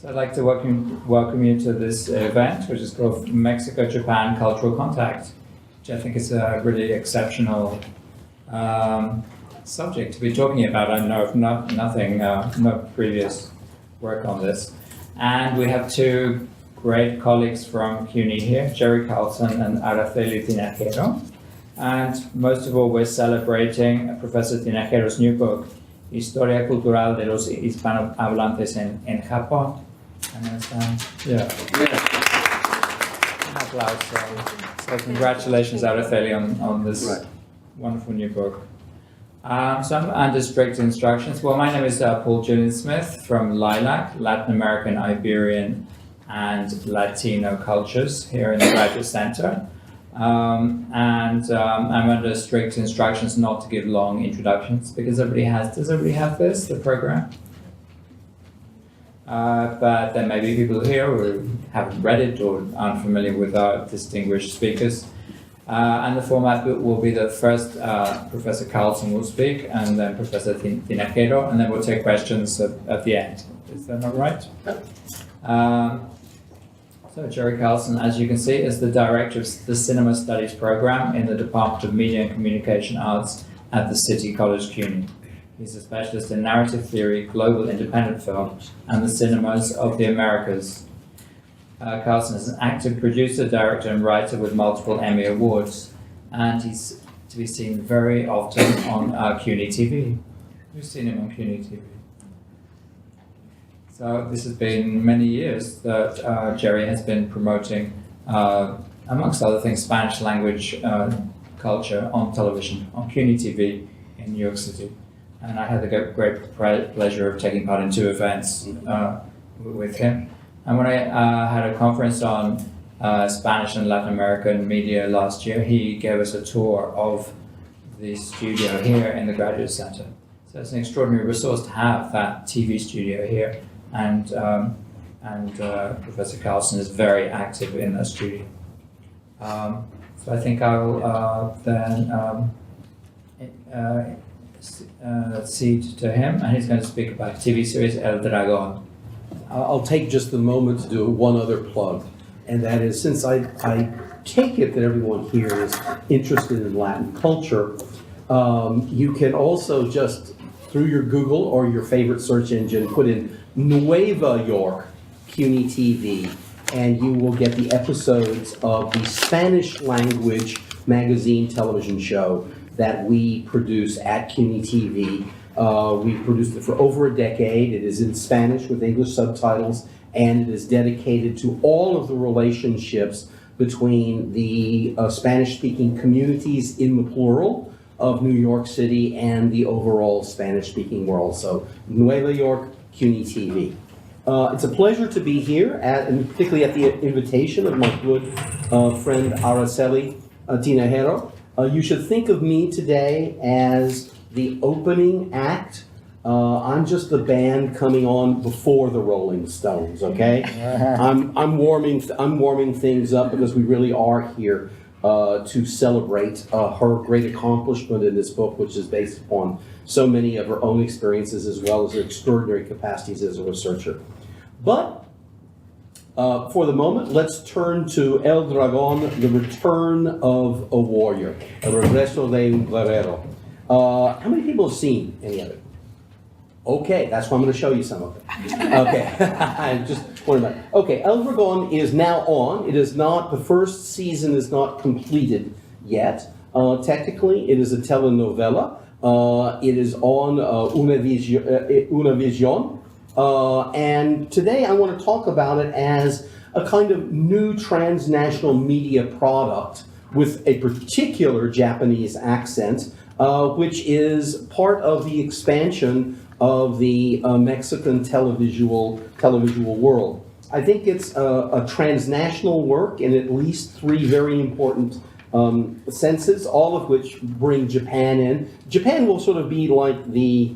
So I'd like to welcome you to this event, which is called Mexico-Japan Cultural Contact, which I think is a really exceptional subject to be talking about. I know of no previous work on this. And we have two great colleagues from CUNY here, Jerry Carlson and Araceli Tinajero. And most of all, we're celebrating Professor Tinajero's new book, Historia Cultural de los hispanohablantes en Japón. And yeah. An applause. So congratulations, Araceli, on this wonderful new book. So I'm under strict instructions. Well, my name is Paul Julian Smith from LILAC, Latin American, Iberian, and Latino cultures here in the Graduate Center. I'm under strict instructions not to give long introductions because does everybody have this, the program? But there may be people here who haven't read it or aren't familiar with our distinguished speakers. And the format will be that first Professor Carlson will speak, and then Professor Tinajero, and then we'll take questions at the end. Is that not right? So Jerry Carlson, as you can see, is the director of the Cinema Studies program in the Department of Media and Communication Arts at the City College CUNY. He's a specialist in narrative theory, global independent film, and the cinemas of the Americas. Carlson is an active producer, director, and writer with multiple Emmy Awards, and he's to be seen very often on CUNY TV. You've seen him on CUNY TV. So this has been many years that Jerry has been promoting, amongst other things, Spanish language culture on television, on CUNY TV in New York City. And I had the great pleasure of taking part in two events with him. And when I had a conference on Spanish and Latin American media last year, he gave us a tour of the studio here in the Graduate Center. So it's an extraordinary resource to have that TV studio here. And Professor Carlson is very active in that studio. So I think I'll then cede to him, and he's going to speak about TV series Ldrago. I'll take just a moment to do one other plug, and that is, since I take it that everyone here is interested in Latin culture, you can also just, through your Google or your favorite search engine, put in Nueva York CUNY TV, and you will get the episodes of the Spanish language magazine television show that we produce at CUNY TV. We've produced it for over a decade. It is in Spanish with English subtitles, and it is dedicated to all of the relationships between the Spanish-speaking communities in the plural of New York City and the overall Spanish-speaking world. So, Nueva York CUNY TV. It's a pleasure to be here, and particularly at the invitation of my good friend Araceli Tinajero. You should think of me today as the opening act. I'm just the band coming on before the Rolling Stones, okay? I'm warming things up because we really are here to celebrate her great accomplishment in this book, which is based upon so many of her own experiences as well as her extraordinary capacities as a researcher. But for the moment, let's turn to Ldrago, the return of a warrior, El Regreso de un Guerrero. How many people have seen any of it? Okay, that's why I'm going to show you some of it. Okay, I just worried about it. Okay, Ldrago is now on. It is not, the first season is not completed yet. Technically, it is a telenovela. It is on Univision. And today I want to talk about it as a kind of new transnational media product with a particular Japanese accent, which is part of the expansion of the Mexican televisual world. I think it's a transnational work in at least three very important senses, all of which bring Japan in. Japan will sort of be like the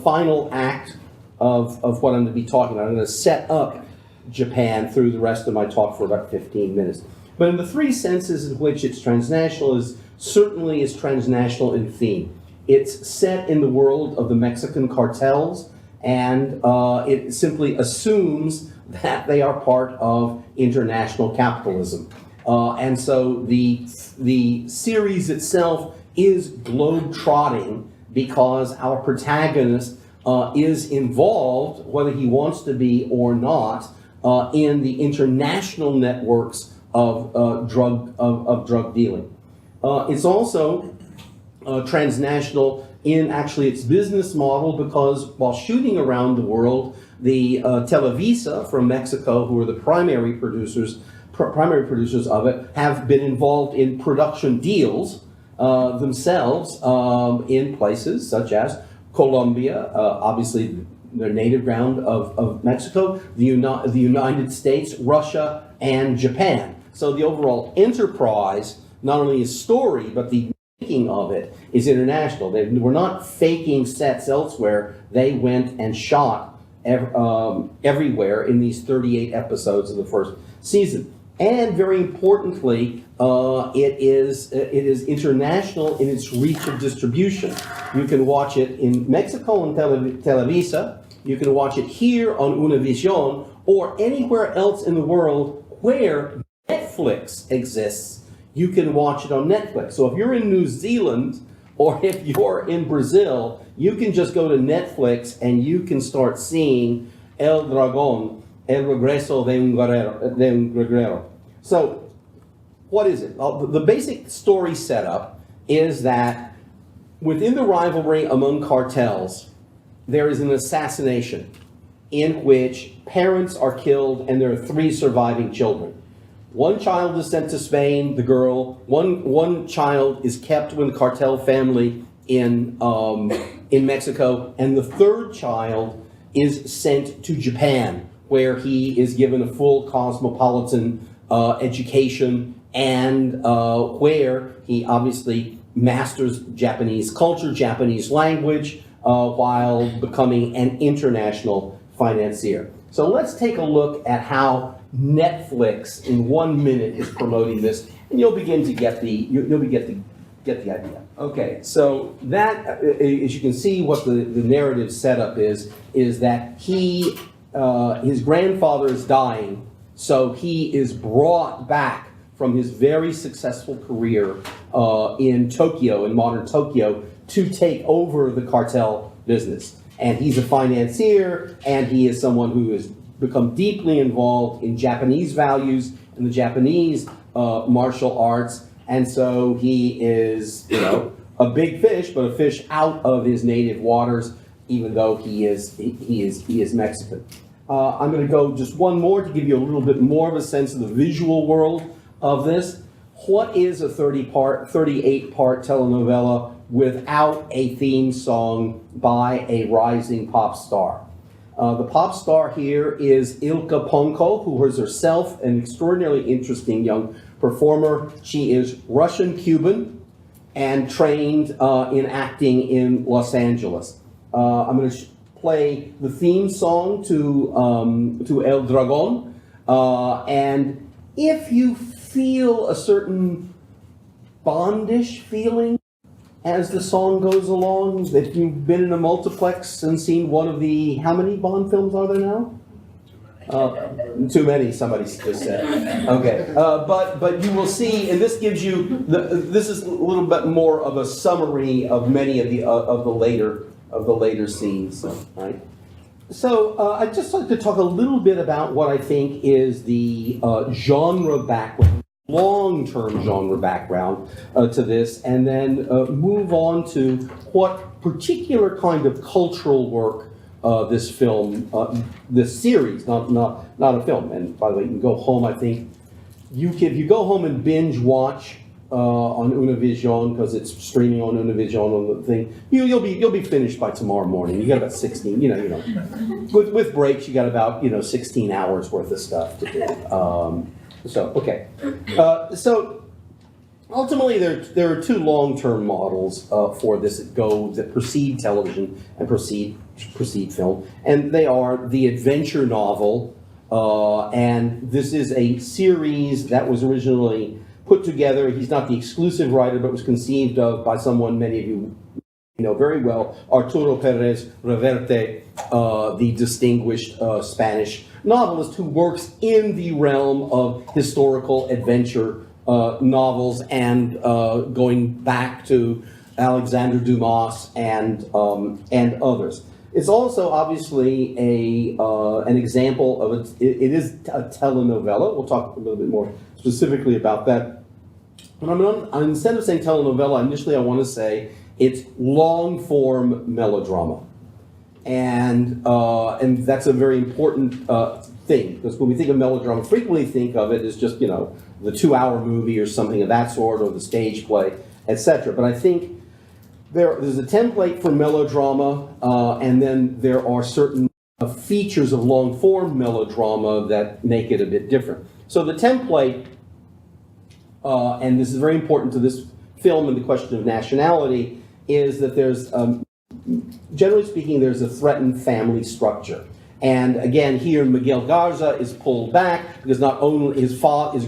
final act of what I'm going to be talking about. I'm going to set up Japan through the rest of my talk for about 15 minutes. But in the three senses in which it's transnational is transnational in theme. It's set in the world of the Mexican cartels and it simply assumes that they are part of international capitalism. And so the series itself is globe-trotting because our protagonist is involved, whether he wants to be or not, in the international networks of drug dealing. It's also transnational in actually its business model, because while shooting around the world, the Televisa from Mexico, who are the primary producers of it, have been involved in production deals themselves in places such as Colombia, obviously their native ground of Mexico, the United States, Russia, and Japan. So the overall enterprise, not only is story, but the making of it is international. They were not faking sets elsewhere. They went and shot everywhere in these 38 episodes of the first season. And very importantly, it is international in its reach of distribution. You can watch it in Mexico on Televisa. You can watch it here on Univision, or anywhere else in the world where Netflix exists. You can watch it on Netflix. So if you're in New Zealand or if you're in Brazil, you can just go to Netflix and you can start seeing Ldrago, El Regreso de un Guerrero. So what is it? The basic story setup is that within the rivalry among cartels, there is an assassination in which parents are killed and there are 3 surviving children. One child is sent to Spain, the girl. One child is kept with the cartel family in Mexico, and the 3rd child is sent to Japan, where he is given a full cosmopolitan education, and where he obviously masters Japanese culture, Japanese language, while becoming an international financier. So let's take a look at how Netflix in 1 minute is promoting this, and you'll begin to get the idea. Okay, so that, as you can see, what the narrative setup is that his grandfather is dying, so he is brought back from his very successful career in Tokyo, in modern Tokyo, to take over the cartel business. And he's a financier, and he is someone who has become deeply involved in Japanese values and the Japanese martial arts. And so he is, a big fish, but a fish out of his native waters, even though he is Mexican. I'm going to go just one more to give you a little bit more of a sense of the visual world of this. What is a 38-part telenovela without a theme song by a rising pop star? The pop star here is Ilka Ponko, who is herself an extraordinarily interesting young performer. She is Russian-Cuban and trained in acting in Los Angeles. I'm going to play the theme song to El Dragon, and if you feel a certain Bondish feeling as the song goes along, if you've been in a multiplex and seen one of the, how many Bond films are there now? Too many, somebody just said. Okay, but you will see, and this gives you this is a little bit more of a summary of many of the later scenes, right? So I'd just like to talk a little bit about what I think is the genre background, long-term genre background to this, and then move on to what particular kind of cultural work this film, this series, not a film. And by the way, you can go home. I think if you go home and binge watch on Univision, because it's streaming on Univision on the thing, you'll be finished by tomorrow morning. You got about 16. With breaks, you got about 16 hours worth of stuff to do. So ultimately, there are 2 long-term models for this that precede television and precede film, and they are the adventure novel, and this is a series that was originally put together. He's not the exclusive writer, but was conceived of by someone many of you know very well, Arturo Pérez-Reverte, the distinguished Spanish novelist who works in the realm of historical adventure novels and going back to Alexander Dumas and others. It's also obviously an example of it is a telenovela. We'll talk a little bit more specifically about that. But instead of saying telenovela, initially I want to say it's long-form melodrama, and that's a very important thing, because when we think of melodrama, frequently think of it as just the 2-hour movie or something of that sort, or the stage play, etc. But I think there's a template for melodrama, and then there are certain features of long-form melodrama that make it a bit different. So the template, and this is very important to this film and the question of nationality, is that there's, generally speaking, there's a threatened family structure. And again, here Miguel Garza is pulled back because not only his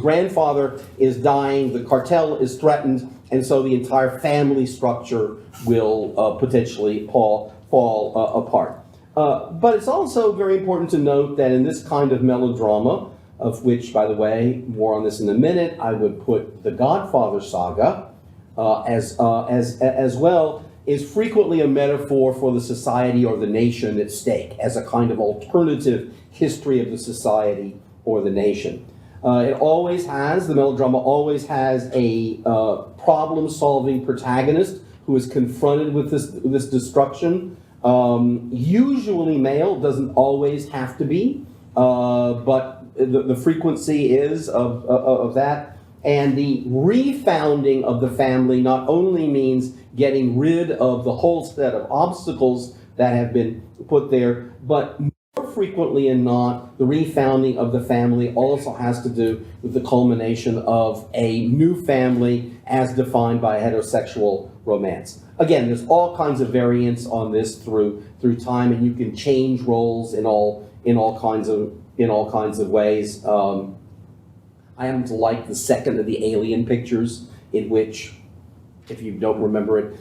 grandfather is dying, the cartel is threatened, and so the entire family structure will potentially fall apart. But it's also very important to note that in this kind of melodrama, of which, by the way, more on this in a minute, I would put the Godfather saga as well, is frequently a metaphor for the society or the nation at stake, as a kind of alternative history of the society or the nation. The melodrama always has a problem-solving protagonist who is confronted with this destruction. Usually male, doesn't always have to be, but the frequency is of that. And the refounding of the family not only means getting rid of the whole set of obstacles that have been put there, but more frequently than not, the refounding of the family also has to do with the culmination of a new family as defined by a heterosexual romance. Again, there's all kinds of variants on this through time, and you can change roles in all kinds of ways. I happen to like the second of the Alien pictures, in which, if you don't remember it,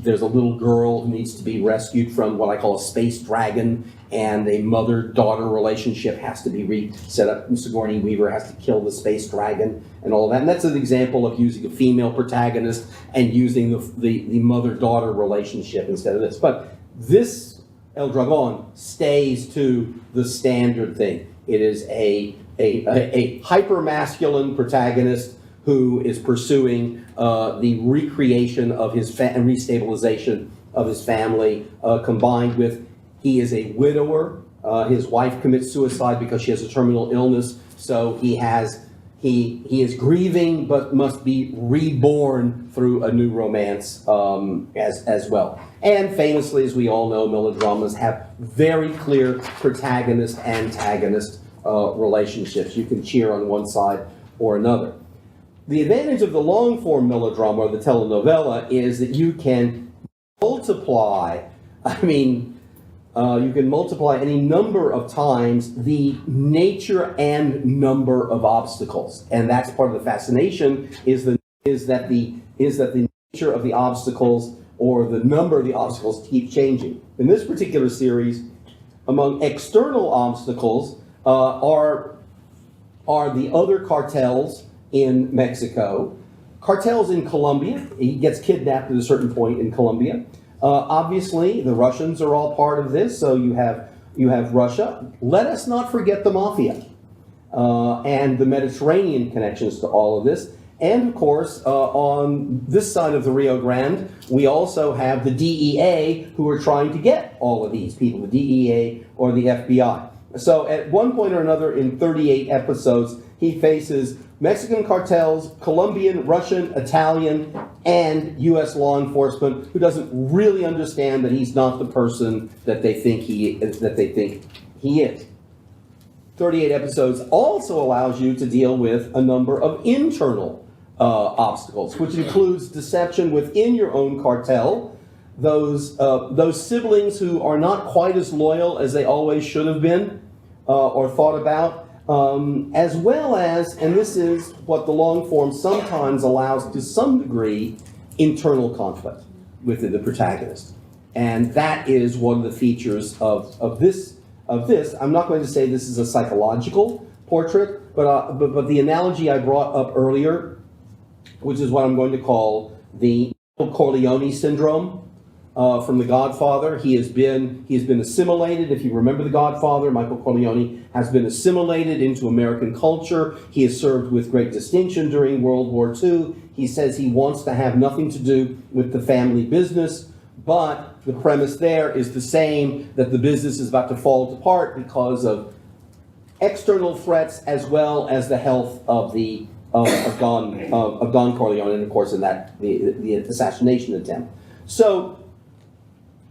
there's a little girl who needs to be rescued from what I call a space dragon, and a mother-daughter relationship has to be set up. Sigourney Weaver has to kill the space dragon and all of that. And that's an example of using a female protagonist and using the mother-daughter relationship instead of this. But this El Dragon stays to the standard thing. It is a hyper-masculine protagonist who is pursuing the recreation of his and restabilization of his family, combined with he is a widower. His wife commits suicide because she has a terminal illness, so he is grieving but must be reborn through a new romance as well. And famously, as we all know, melodramas have very clear protagonist-antagonist relationships. You can cheer on one side or another. The advantage of the long-form melodrama or the telenovela is that you can multiply, you can multiply any number of times the nature and number of obstacles. And that's part of the fascination, is that the nature of the obstacles or the number of the obstacles keep changing. In this particular series, among external obstacles are the other cartels in Mexico, cartels in Colombia. He gets kidnapped at a certain point in Colombia. Obviously, the Russians are all part of this, so you have Russia. Let us not forget the mafia and the Mediterranean connections to all of this. And of course, on this side of the Rio Grande, we also have the DEA, who are trying to get all of these people, the DEA or the FBI. So at one point or another in 38 episodes, he faces Mexican cartels, Colombian, Russian, Italian, and U.S. law enforcement, who doesn't really understand that he's not the person that they think he is. 38 episodes also allows you to deal with a number of internal obstacles, which includes deception within your own cartel, those siblings who are not quite as loyal as they always should have been or thought about, as well as, and this is what the long form sometimes allows to some degree, internal conflict. the protagonist. And that is one of the features of this. I'm not going to say this is a psychological portrait, but the analogy I brought up earlier, which is what I'm going to call the Corleone syndrome from The Godfather. He has been assimilated. If you remember The Godfather, Michael Corleone has been assimilated into American culture. He has served with great distinction during World War II. He says he wants to have nothing to do with the family business, but the premise there is the same, that the business is about to fall apart because of external threats as well as the health of Don Corleone, and of course in that the assassination attempt. So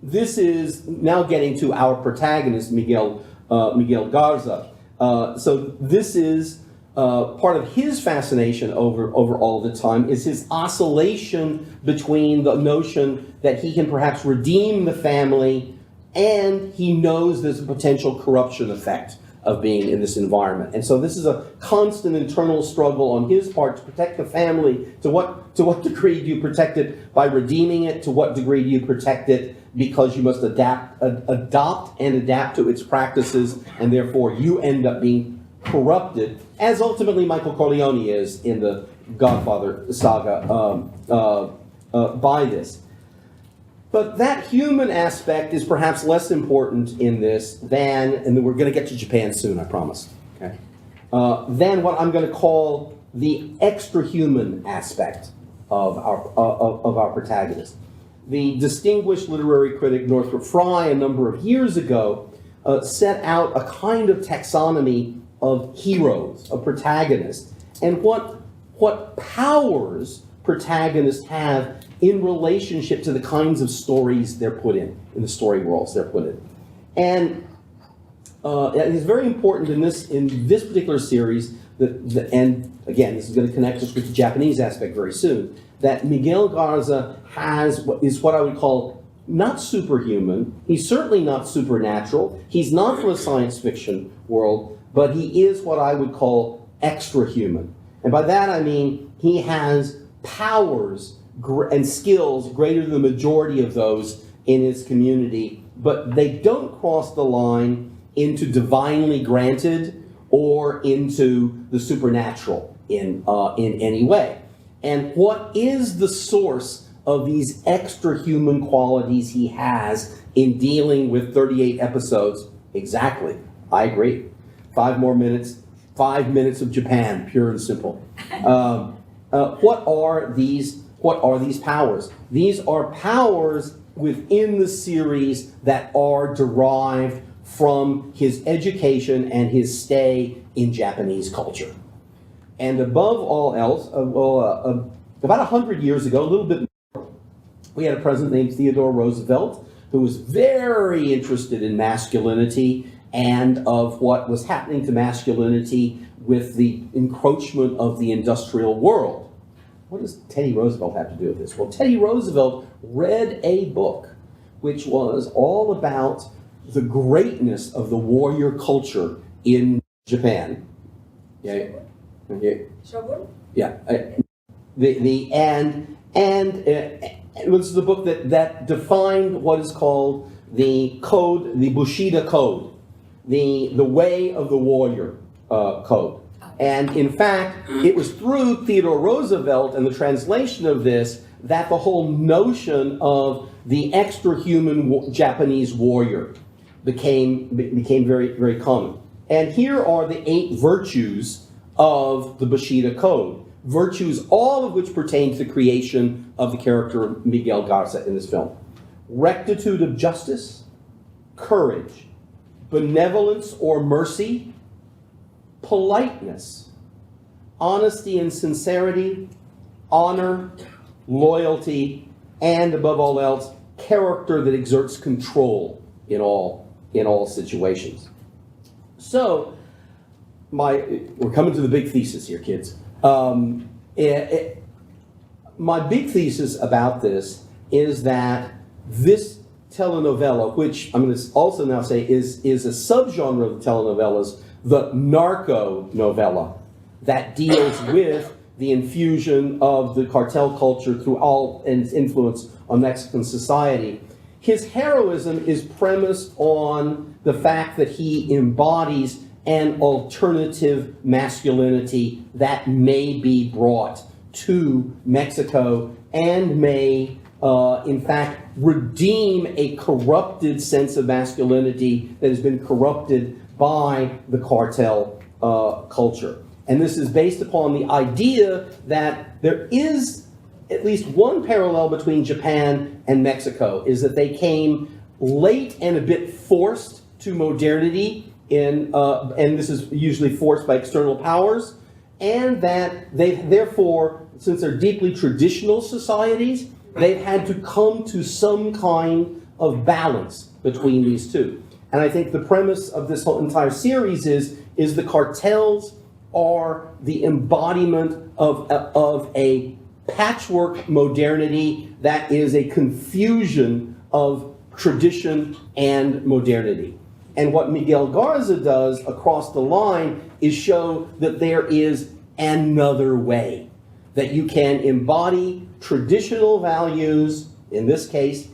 this is now getting to our protagonist, Miguel Garza. So this is part of his fascination over all the time is his oscillation between the notion that he can perhaps redeem the family, and he knows there's a potential corruption effect of being in this environment. And so this is a constant internal struggle on his part to protect the family. To what degree do you protect it by redeeming it? To what degree do you protect it because you must adopt and adapt to its practices, and therefore you end up being corrupted, as ultimately Michael Corleone is in the Godfather saga by this. But that human aspect is perhaps less important in this than, and we're going to get to Japan soon, I promise, okay, than what I'm going to call the extra-human aspect of our protagonist. The distinguished literary critic Northrop Frye, a number of years ago, set out a kind of taxonomy of heroes, of protagonists, and what powers protagonists have in relationship to the kinds of stories they're put in the story worlds they're put in. And it is very important in this particular series, and again, this is going to connect us with the Japanese aspect very soon, that Miguel Garza is what I would call not superhuman. He's certainly not supernatural. He's not from a science fiction world, but he is what I would call extra-human. And by that I mean he has powers and skills greater than the majority of those in his community, but they don't cross the line into divinely granted or into the supernatural in any way. And what is the source of these extra-human qualities he has in dealing with 38 episodes? Exactly. I agree. 5 more minutes, 5 minutes of Japan, pure and simple. What are these powers? These are powers within the series that are derived from his education and his stay in Japanese culture. And above all else, about 100 years ago, a little bit more, we had a president named Theodore Roosevelt who was very interested in masculinity and of what was happening to masculinity with the encroachment of the industrial world. What does Teddy Roosevelt have to do with this? Well, Teddy Roosevelt read a book which was all about the greatness of the warrior culture in Japan. Yeah. Shogun? Yeah. It was the book that defined what is called the code, the Bushido Code, the way of the warrior code. And in fact, it was through Theodore Roosevelt and the translation of this that the whole notion of the extra-human Japanese warrior became very, very common. And here are the 8 virtues of the Bushido Code. Virtues, all of which pertain to the creation of the character Miguel Garza in this film. Rectitude of justice, courage, benevolence or mercy, politeness, honesty and sincerity, honor, loyalty, and above all else, character that exerts control in all situations. So, we're coming to the big thesis here, kids. My big thesis about this is that this telenovela, which I'm going to also now say is a subgenre of the telenovelas, the narco novella, that deals with the infusion of the cartel culture through all and its influence on Mexican society. His heroism is premised on the fact that he embodies an alternative masculinity that may be brought to Mexico and may, in fact, redeem a corrupted sense of masculinity that has been corrupted by the cartel culture. And this is based upon the idea that there is at least one parallel between Japan and Mexico, is that they came late and a bit forced to modernity, and this is usually forced by external powers, and that they therefore, since they're deeply traditional societies, they've had to come to some kind of balance between these two. And I think the premise of this whole entire series is the cartels are the embodiment of a patchwork modernity that is a confusion of tradition and modernity. And what Miguel Garza does across the line is show that there is another way, that you can embody traditional values, in this case,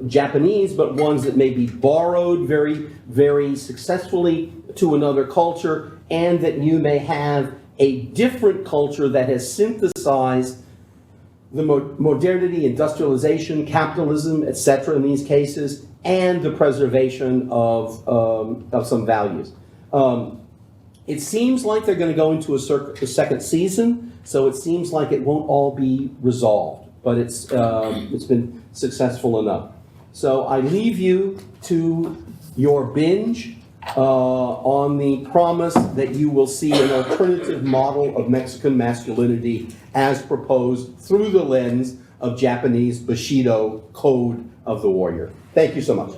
Japanese, but ones that may be borrowed very, very successfully to another culture, and that you may have a different culture that has synthesized the modernity, industrialization, capitalism, etc. in these cases, and the preservation of some values. It seems like they're going to go into a second season, so it seems like it won't all be resolved, but it's been successful enough. So I leave you to your binge on the promise that you will see an alternative model of Mexican masculinity as proposed through the lens of Japanese Bushido Code of the Warrior. Thank you so much.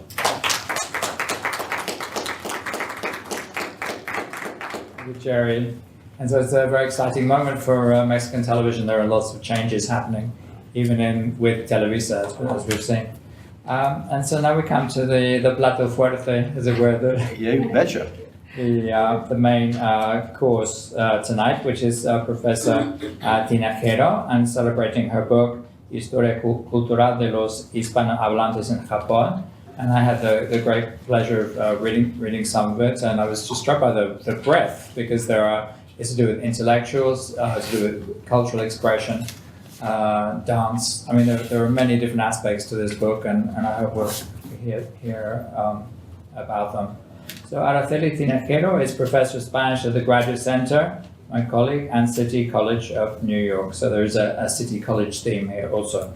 Thank you, Jerry. And so it's a very exciting moment for Mexican television. There are lots of changes happening, even with Televisa, as we've seen. And so now we come to the plato fuerte, as it were, Yeah, you betcha. the main course tonight, which is Professor Tinajero, and celebrating her book, Historia Cultural de los Hispanohablantes en Japón. And I had the great pleasure of reading some of it, and I was just struck by the breadth, because it's to do with intellectuals, it's to do with cultural expression, dance. I mean, there are many different aspects to this book, and I hope we'll hear about them. So Araceli Tinajero is Professor of Spanish at the Graduate Center, my colleague, and City College of New York. So there's a City College theme here also.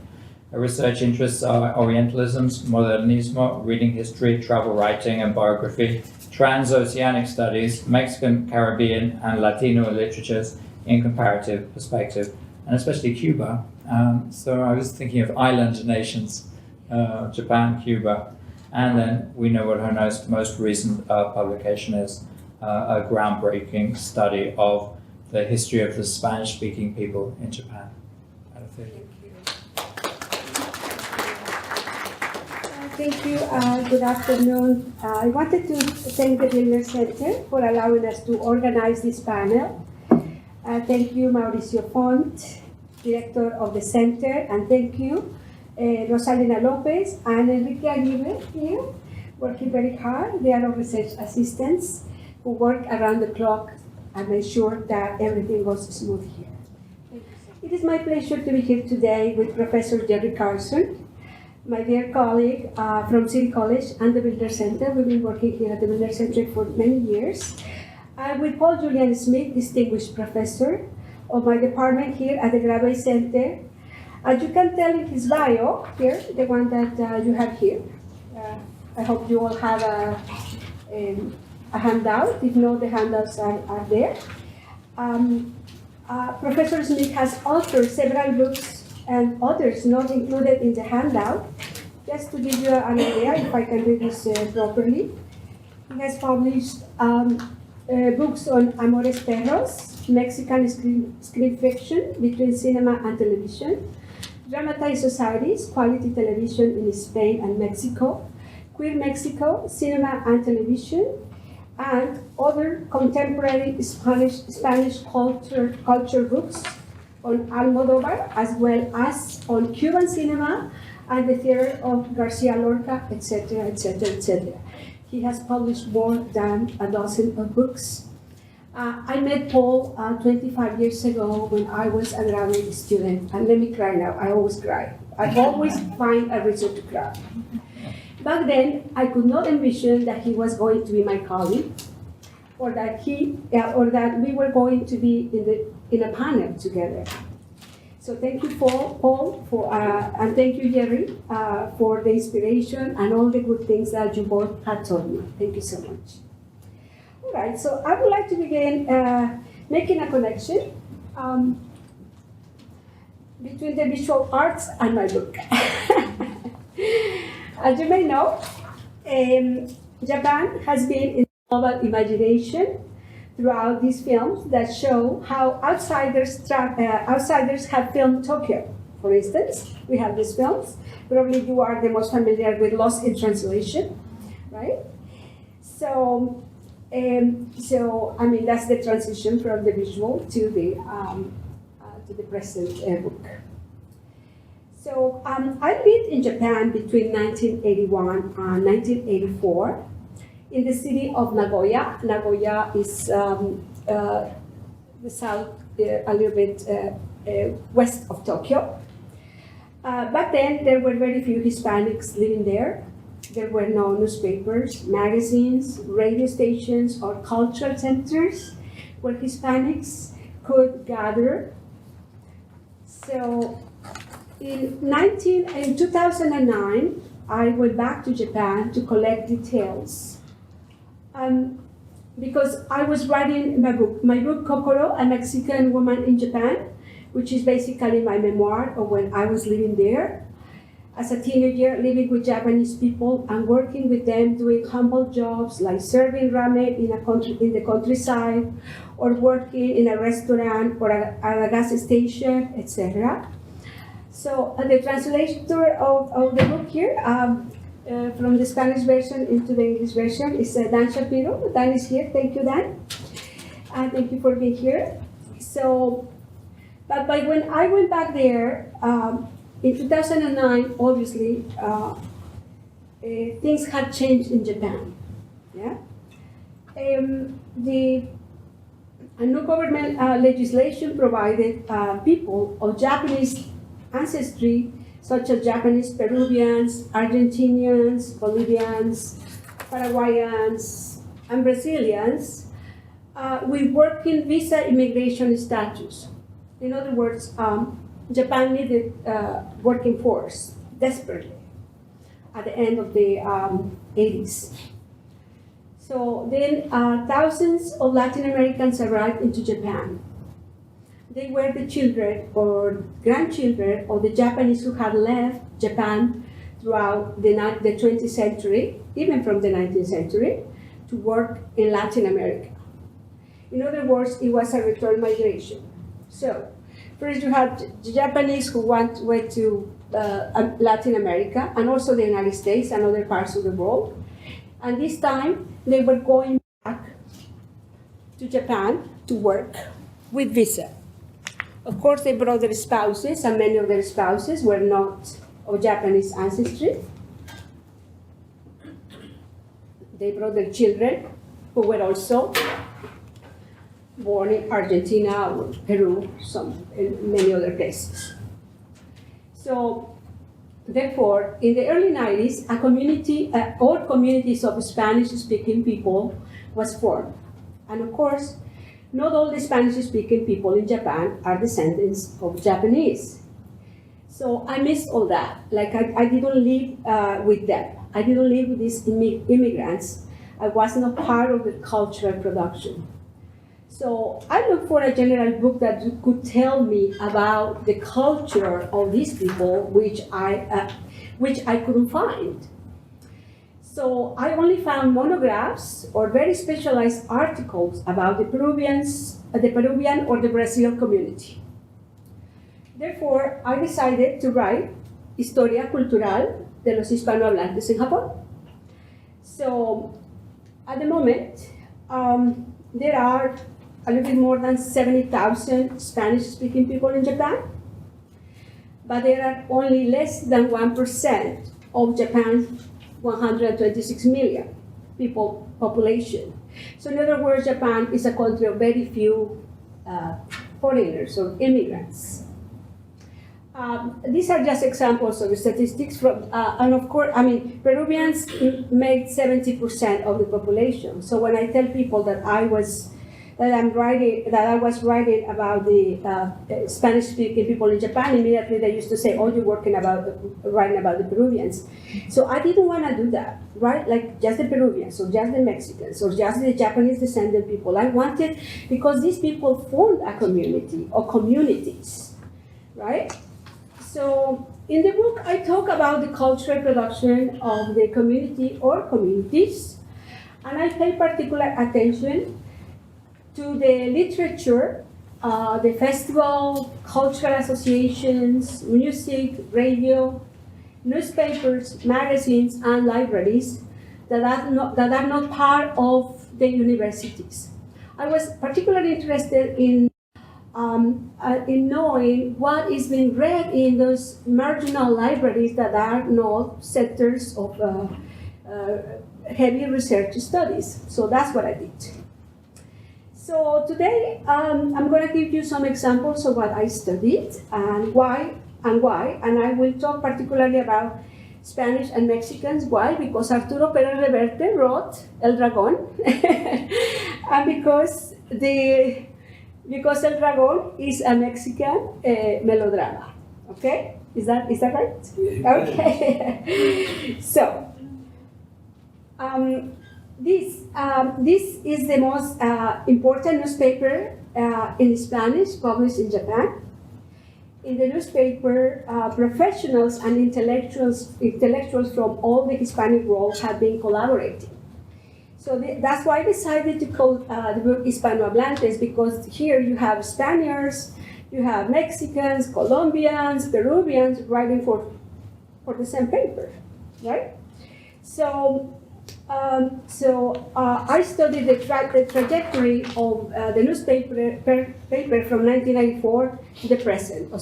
Her research interests are Orientalisms, Modernismo, reading history, travel writing and biography, transoceanic studies, Mexican, Caribbean, and Latino literatures in comparative perspective, and especially Cuba. So I was thinking of island nations, Japan, Cuba, and then we know what her most recent publication is, a groundbreaking study of the history of the Spanish-speaking people in Japan. Thank you. Good afternoon. I wanted to thank the Miller Center for allowing us to organize this panel. Thank you, Mauricio Font, director of the center, and thank you, Rosalina Lopez and Enrique Aguirre here, working very hard. They are our research assistants who work around the clock and make sure that everything goes smooth here. It is my pleasure to be here today with Professor Jerry Carlson, my dear colleague from City College and the Miller Center. We've been working here at the Miller Center for many years. And with Paul Julian Smith, distinguished professor of my department here at the Graduate Center. As you can tell in his bio here, the one that you have here, I hope you all have a handout. If not, the handouts are there. Professor Smith has authored several books and others not included in the handout. Just to give you an idea, if I can read this properly. He has published books on Amores Perros, Mexican screen fiction between cinema and television, dramatized societies, quality television in Spain and Mexico, Queer Mexico, cinema and television, and other contemporary Spanish culture books on Almodóvar, as well as on Cuban cinema and the theater of Garcia Lorca, etc., etc., etc. He has published more than a dozen of books. I met Paul 25 years ago when I was a graduate student, and let me cry now, I always cry. I always find a reason to cry. Back then, I could not envision that he was going to be my colleague, or that we were going to be in a panel together. So thank you, Paul, and thank you, Jerry, for the inspiration and all the good things that you both had told me. Thank you so much. All right, so I would like to begin making a connection between the visual arts and my book. As you may know, Japan has been in global imagination throughout these films that show how outsiders have filmed Tokyo. For instance, we have these films. Probably you are the most familiar with Lost in Translation, right? So I mean, that's the transition from the visual to the present book. So I lived in Japan between 1981 and 1984 in the city of Nagoya. Nagoya is the south, a little bit west of Tokyo. Back then, there were very few Hispanics living there. There were no newspapers, magazines, radio stations, or cultural centers where Hispanics could gather. So in 2009, I went back to Japan to collect details. Because I was writing my book Kokoro, A Mexican Woman in Japan, which is basically my memoir of when I was living there. As a teenager, living with Japanese people and working with them, doing humble jobs like serving ramen in the countryside, or working in a restaurant or at a gas station, etc. So the translator of the book here, from the Spanish version into the English version, is Dan Shapiro. Dan is here. Thank you, Dan. Thank you for being here. So, but when I went back there, in 2009, obviously, things had changed in Japan. Yeah, a new government legislation provided people of Japanese ancestry, such as Japanese Peruvians, Argentinians, Bolivians, Paraguayans, and Brazilians, with working visa immigration status. In other words, Japan needed working force desperately at the end of the 80s. So then thousands of Latin Americans arrived into Japan. They were the children or grandchildren of the Japanese who had left Japan throughout the 20th century, even from the 19th century, to work in Latin America. In other words, it was a return migration. So, first you had the Japanese who went to Latin America and also the United States and other parts of the world. And this time, they were going back to Japan to work with visa. Of course, they brought their spouses, and many of their spouses were not of Japanese ancestry. They brought their children, who were also born in Argentina or Peru, in many other places. So, therefore, in the early 90s, a community, or communities of Spanish-speaking people was formed. And of course, not all the Spanish-speaking people in Japan are descendants of Japanese. So I missed all that. Like I didn't live with them. I didn't live with these immigrants. I was not part of the cultural production. So I looked for a general book that could tell me about the culture of these people, which I couldn't find. So I only found monographs or very specialized articles about the Peruvian or the Brazilian community. Therefore, I decided to write Historia Cultural de los Hispanohablantes en Japón. So, at the moment, there are a little bit more than 70,000 Spanish-speaking people in Japan, but there are only less than 1% of Japan's 126 million people population. So in other words, Japan is a country of very few foreigners or immigrants. These are just examples of statistics from, and of course, I mean, Peruvians make 70% of the population. So when I tell people that I was writing about the Spanish-speaking people in Japan, immediately they used to say, "Oh, you're writing about the Peruvians." So I didn't want to do that, right? Like just the Peruvians, or just the Mexicans, or just the Japanese descendant people. I wanted, because these people formed a community or communities, right? So in the book, I talk about the cultural production of the community or communities, and I pay particular attention to the literature, the festival, cultural associations, music, radio, newspapers, magazines, and libraries that are not part of the universities. I was particularly interested in knowing what is being read in those marginal libraries that are not sectors of heavy research studies. So that's what I did. So today I'm going to give you some examples of what I studied and why, and I will talk particularly about Spanish and Mexicans. Why? Because Arturo Pérez-Reverte wrote Ldrago, and because Ldrago is a Mexican melodrama. Okay, is that right? Yeah. Okay. So this is the most important newspaper in Spanish published in Japan. In the newspaper, professionals and intellectuals from all the Hispanic world have been collaborating. So that's why I decided to call the book Hispanohablantes, because here you have Spaniards, you have Mexicans, Colombians, Peruvians writing for the same paper, right? So I studied the trajectory of the newspaper from 1994 to the present,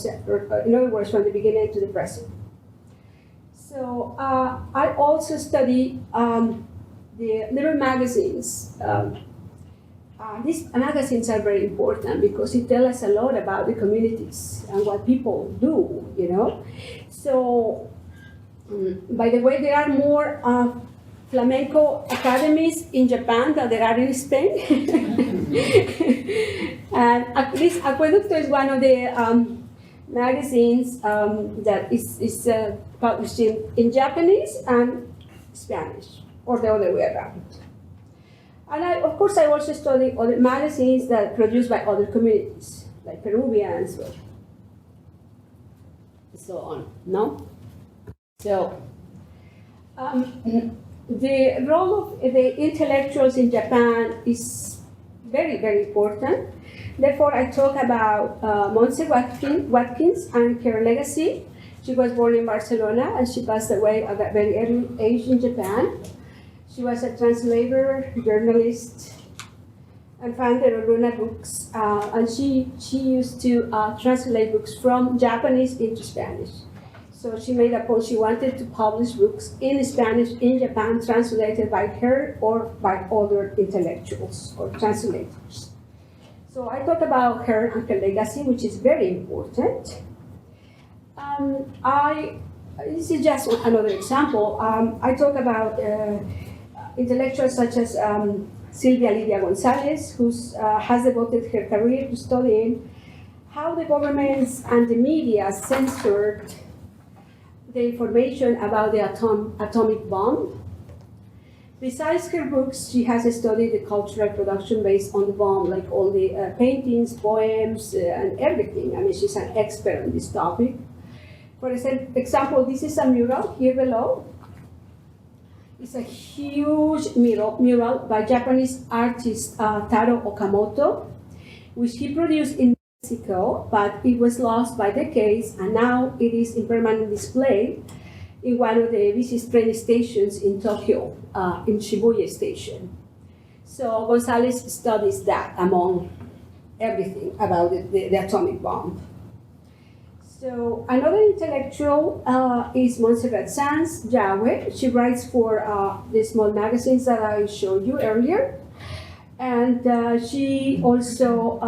in other words, from the beginning to the present. So I also study the little magazines. These magazines are very important because it tells us a lot about the communities and what people do, you know. So, by the way, there are more flamenco academies in Japan than there are in Spain. And at least Acueducto is one of the magazines that is published in Japanese and Spanish, or the other way around. And of course, I also study other magazines that are produced by other communities, like Peruvians, or so on, no? So, the role of the intellectuals in Japan is very, very important. Therefore, I talk about Montse Watkins and her legacy. She was born in Barcelona and she passed away at a very early age in Japan. She was a translator, journalist, and founder of Runa Books. And she used to translate books from Japanese into Spanish. So she made a point, she wanted to publish books in Spanish in Japan, translated by her or by other intellectuals or translators. So I talk about her and her legacy, which is very important. This is just another example. I talk about intellectuals such as Silvia Lidia Gonzalez, who has devoted her career to studying how the governments and the media censored the information about the atomic bomb. Besides her books, she has studied the cultural production based on the bomb, like all the paintings, poems, and everything. I mean, she's an expert on this topic. For example, this is a mural here below. It's a huge mural by Japanese artist Taro Okamoto, which he produced in Mexico, but it was lost by decades, and now it is in permanent display in one of the busiest train stations in Tokyo, in Shibuya Station. So Gonzalez studies that among everything about the atomic bomb. So another intellectual is Montserrat Sanz Yahweh. She writes for the small magazines that I showed you earlier. And she also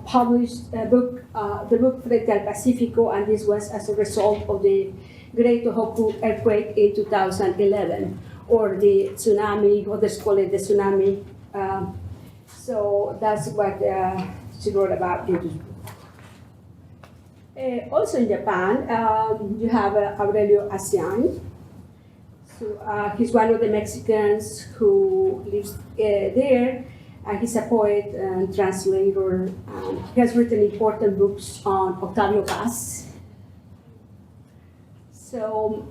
published a book, the book Frente al Pacífico, and this was as a result of the Great Tohoku earthquake in 2011, or the tsunami, others call it the tsunami. So that's what she wrote about in this book. Also in Japan, you have Aurelio Asian. So he's one of the Mexicans who lives there. He's a poet and translator. He has written important books on Octavio Paz. So,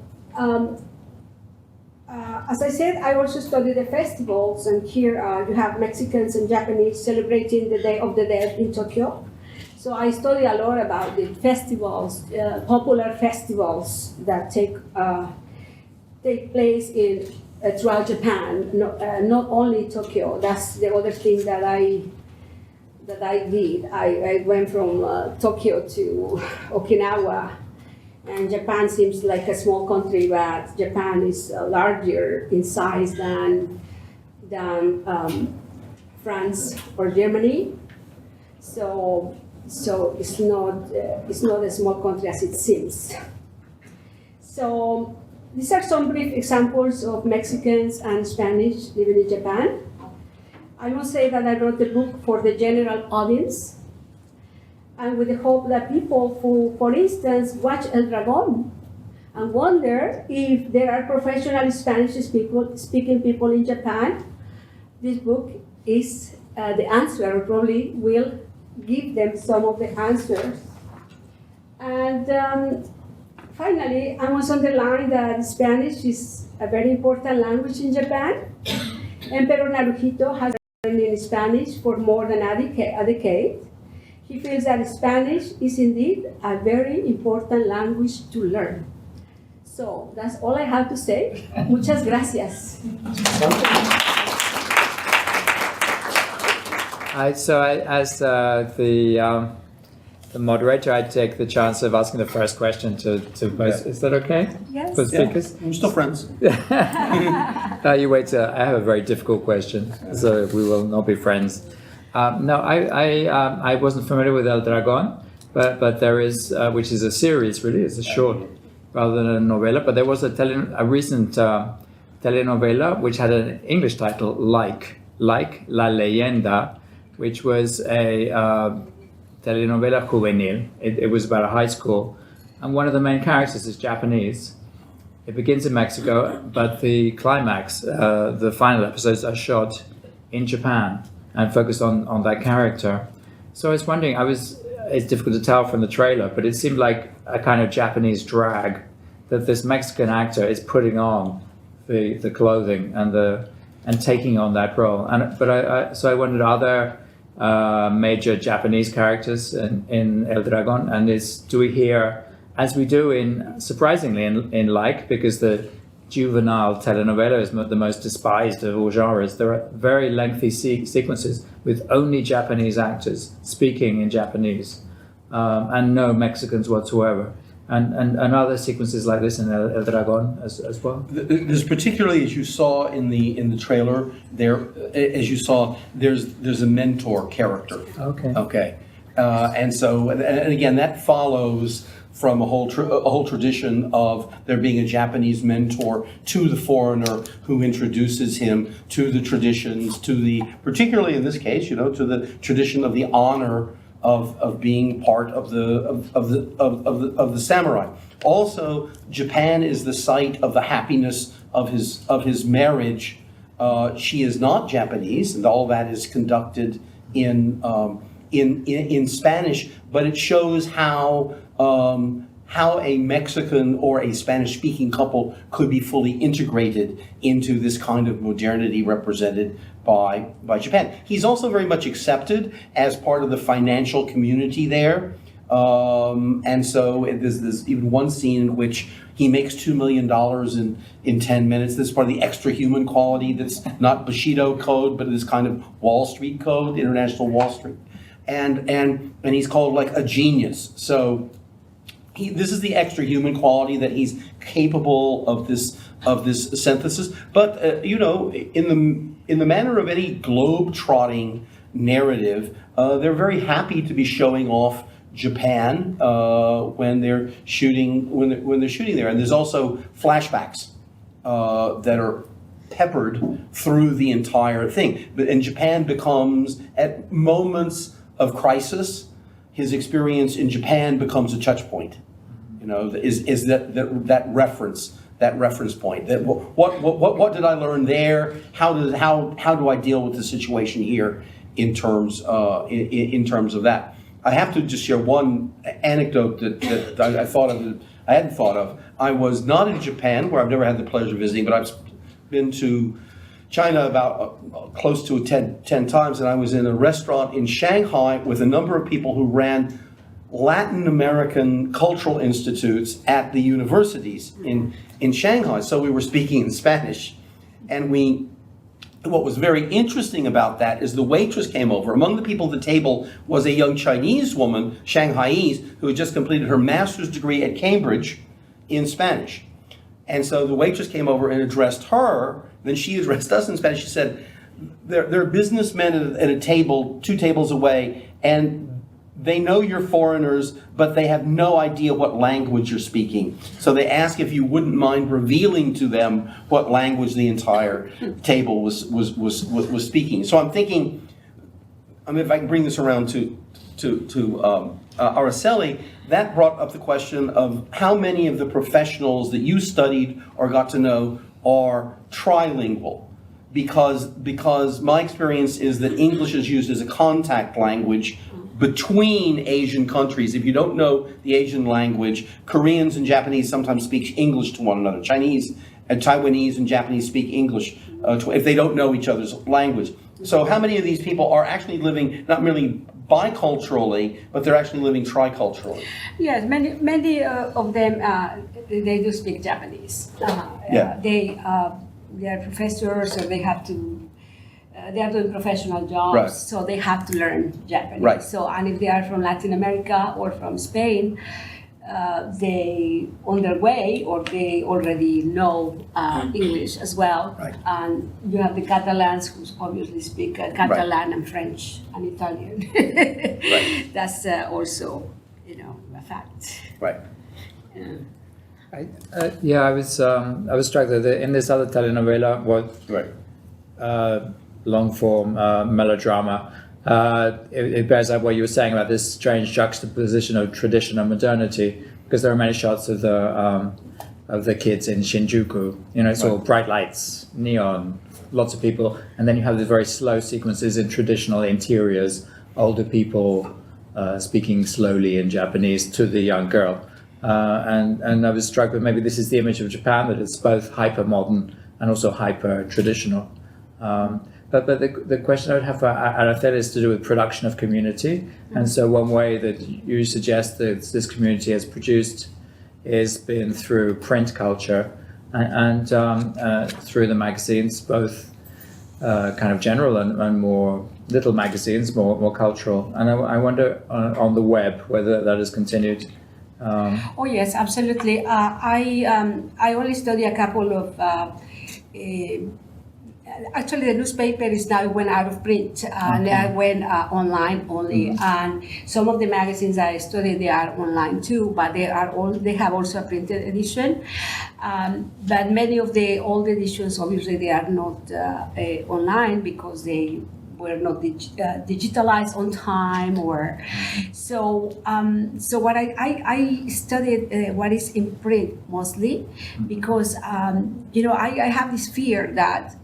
as I said, I also study the festivals, and here you have Mexicans and Japanese celebrating the Day of the Dead in Tokyo. So I study a lot about the festivals, popular festivals that take place in throughout Japan, not only Tokyo. That's the other thing that I did. I went from Tokyo to Okinawa, and Japan seems like a small country, but Japan is larger in size than France or Germany. So it's not a small country as it seems. So these are some brief examples of Mexicans and Spanish living in Japan. I must say that I wrote the book for the general audience, and with the hope that people who, for instance, watch Ldrago and wonder if there are professional Spanish-speaking people in Japan, this book is the answer, or probably will give them some of the answers. And finally, I must underline that Spanish is a very important language in Japan. Emperor Naruhito has been learning Spanish for more than a decade. He feels that Spanish is indeed a very important language to learn. So that's all I have to say. Muchas gracias. As the moderator, I take the chance of asking the first question to both. Is that okay? Yes. For speakers? We're still friends. You wait. I have a very difficult question, so we will not be friends. No, I wasn't familiar with El Dragón, but there is, which is a series, really. It's a short rather than a novela. But there was a recent telenovela which had an English title, like La Leyenda, which was a telenovela juvenil. It was about a high school, and one of the main characters is Japanese. It begins in Mexico, but the climax, the final episodes, are shot in Japan and focused on that character. So I was wondering, it's difficult to tell from the trailer, but it seemed like a kind of Japanese drag that this Mexican actor is putting on the clothing and taking on that role. So I wondered, are there major Japanese characters in El Dragón, and do we hear, as we do surprisingly in Like, because the juvenile telenovela is the most despised of all genres, there are very lengthy sequences with only Japanese actors speaking in Japanese, and no Mexicans whatsoever. And other sequences like this in El Dragón as well. There's particularly, as you saw in the trailer, there's a mentor character. Okay. And again, that follows from a whole tradition of there being a Japanese mentor to the foreigner who introduces him to the traditions, particularly in this case, to the tradition of the honor of being part of the samurai. Also, Japan is the site of the happiness of his marriage. She is not Japanese, and all that is conducted in Spanish. But it shows how a Mexican or a Spanish-speaking couple could be fully integrated into this kind of modernity represented by Japan. He's also very much accepted as part of the financial community there. And so there's even one scene in which he makes $2 million in 10 minutes. This is part of the extra human quality that's not Bushido code, but this kind of Wall Street code, International Wall Street. And he's called like a genius. So this is the extra human quality that he's capable of this synthesis. But in the manner of any globe-trotting narrative, they're very happy to be showing off Japan when they're shooting there, and there's also flashbacks that are peppered through the entire thing. And Japan becomes, at moments of crisis, his experience in Japan becomes a touch point. Is that reference point? That what did I learn there? How do I deal with the situation here in terms of that? I have to just share one anecdote that I hadn't thought of. I was not in Japan, where I've never had the pleasure of visiting, but I've been to China about close to 10 times, and I was in a restaurant in Shanghai with a number of people who ran Latin American cultural institutes at the universities in Shanghai. So we were speaking in Spanish, and what was very interesting about that is the waitress came over. Among the people at the table was a young Chinese woman, Shanghaiese, who had just completed her master's degree at Cambridge in Spanish. And so the waitress came over and addressed her, then she addressed us in Spanish. She said, there are businessmen at a table, 2 tables away, and they know you're foreigners, but they have no idea what language you're speaking. So they ask if you wouldn't mind revealing to them what language the entire table was speaking. So I'm thinking, if I can bring this around to Araceli, that brought up the question of how many of the professionals that you studied or got to know are trilingual. Because my experience is that English is used as a contact language between Asian countries. If you don't know the Asian language, Koreans and Japanese sometimes speak English to one another. Chinese and Taiwanese and Japanese speak English if they don't know each other's language. So how many of these people are actually living not merely biculturally, but they're actually living triculturally? Yes, many of them, they do speak Japanese. They are professors, so they have to they are doing professional jobs, right. So they have to learn Japanese. Right. So, and if they are from Latin America or from Spain, they on their way or they already know English as well. Right. And you have the Catalans who obviously speak Catalan right. and French and Italian. Right. That's also, a fact. Right. I was struck that in this other telenovela, long form melodrama, it bears out what you were saying about this strange juxtaposition of tradition and modernity, because there are many shots of the kids in Shinjuku. It's all bright lights, neon, lots of people, and then you have the very slow sequences in traditional interiors, older people speaking slowly in Japanese to the young girl. And I was struck that maybe this is the image of Japan, that it's both hyper modern and also hyper traditional. But the question I would have for Araceli is to do with production of community. And so one way that you suggest that this community has produced is been through print culture and through the magazines, both kind of general and more little magazines, more cultural. And I wonder on the web whether that has continued. Oh yes, absolutely. I only study a couple of. Actually, the newspaper is now went out of print, and I went online only. Mm-hmm. And some of the magazines I studied, they are online too, but they have also a printed edition. But many of the old editions, obviously, they are not online because they were not digitalized on time, or so. So what I studied what is in print mostly, because I have this fear that